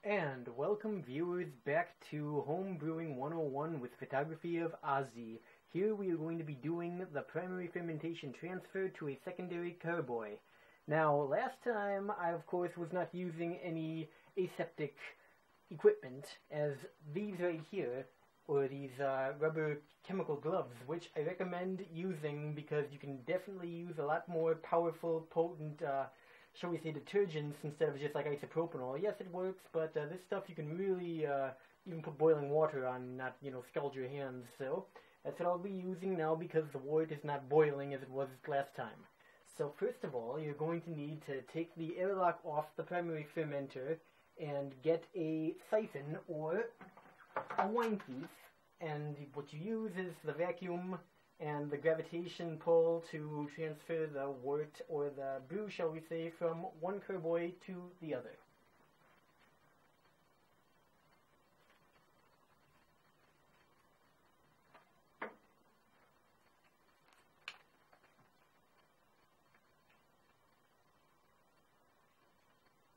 And welcome viewers back to Home Brewing 101 with photography of Ozzy. Here we are going to be doing the primary fermentation transfer to a secondary carboy. Now, last time I of course was not using any aseptic equipment, as these right here, or these rubber chemical gloves, which I recommend using because you can definitely use a lot more powerful, potent, shall we say, detergents instead of just like isopropanol. Yes, it works, but this stuff you can really even put boiling water on and not, scald your hands. So that's what I'll be using now because the water is not boiling as it was last time. So first of all, you're going to need to take the airlock off the primary fermenter and get a siphon or a wine piece, and what you use is the vacuum and the gravitation pull to transfer the wort or the brew, shall we say, from one carboy to the other.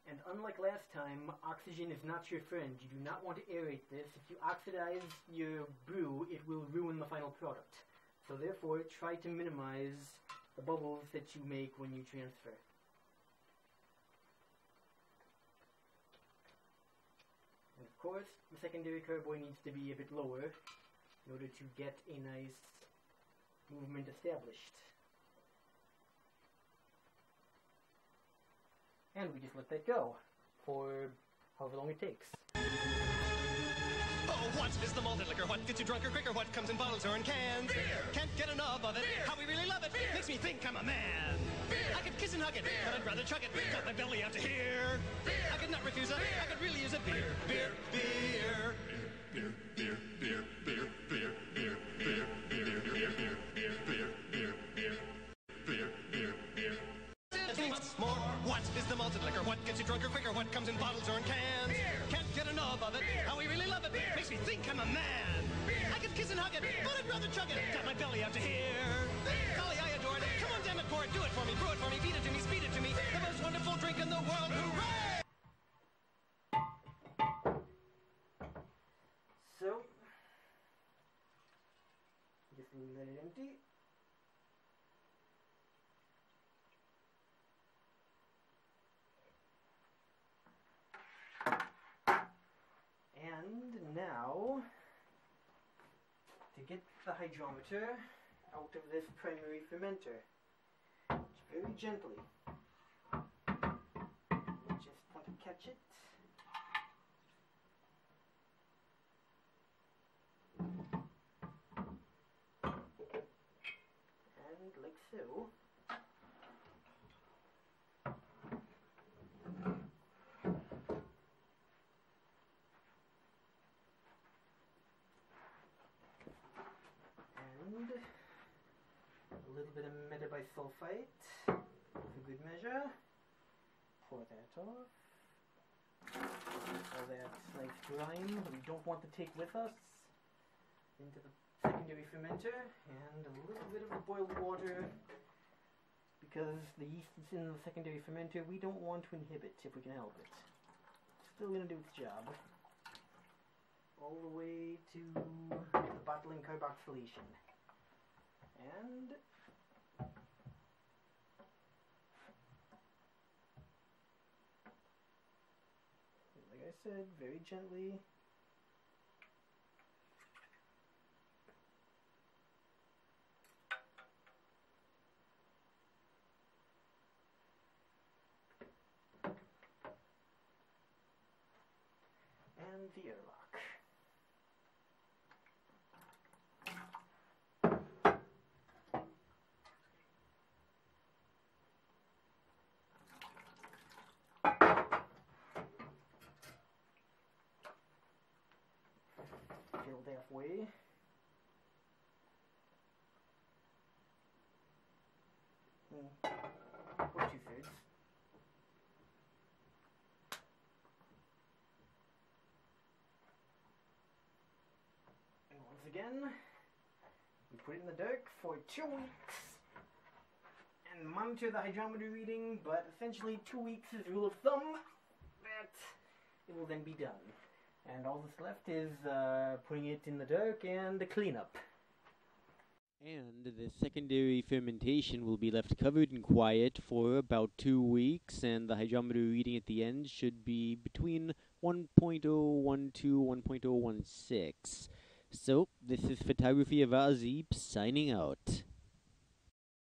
And unlike last time, oxygen is not your friend. You do not want to aerate this. If you oxidize your brew, it will ruin the final product. So therefore, try to minimize the bubbles that you make when you transfer. And of course, the secondary carboy needs to be a bit lower in order to get a nice movement established. And we just let that go for however long it takes. Oh, what is the malted liquor? What gets you drunker quicker? What comes in bottles or in cans? Beer! Can't get enough of it. Beer! How we really love it. Beer! Makes me think I'm a man. Beer! I could kiss and hug it, but I'd rather chug it. Beer! Got my belly out to here. Beer! I could not refuse it. Beer! I could really use it. Beer, beer, beer. Beer, beer, beer, beer, beer, beer, beer, beer, beer, beer, beer, beer, beer, beer, beer, beer, beer, beer. More. What is the malted liquor? What gets you drunker quicker? What comes in bottles or in cans? Beer! Can't get enough of it. Beer! How we really love it. Beer! Makes me think I'm a man. Beer! I could kiss and hug it, but I'd rather chug it. Got my belly out to here. Beer! Golly, I adore it. Come on, damn it, pour it, do it for me, brew it for me, feed it to me, speed it to me. The most wonderful drink in the world. Hooray! So, just let it empty. And now, to get the hydrometer out of this primary fermenter, very gently, you just want to catch it. And like so. A little bit of metabisulfite for good measure. Pour that off. All that nice grime that we don't want to take with us into the secondary fermenter, and a little bit of the boiled water because the yeast is in the secondary fermenter. We don't want to inhibit if we can help it. Still going to do its job. All the way to the bottling carboxylation. And like I said, very gently. And the airlock. Filled halfway. Or 2/3. And once again, we put it in the dark for 2 weeks and monitor the hydrometer reading, but essentially 2 weeks is rule of thumb. That it will then be done. And all that's left is putting it in the dark and the cleanup. And the secondary fermentation will be left covered and quiet for about 2 weeks, and the hydrometer reading at the end should be between 1.012 1.016. So, this is Photography of Ozzy signing out.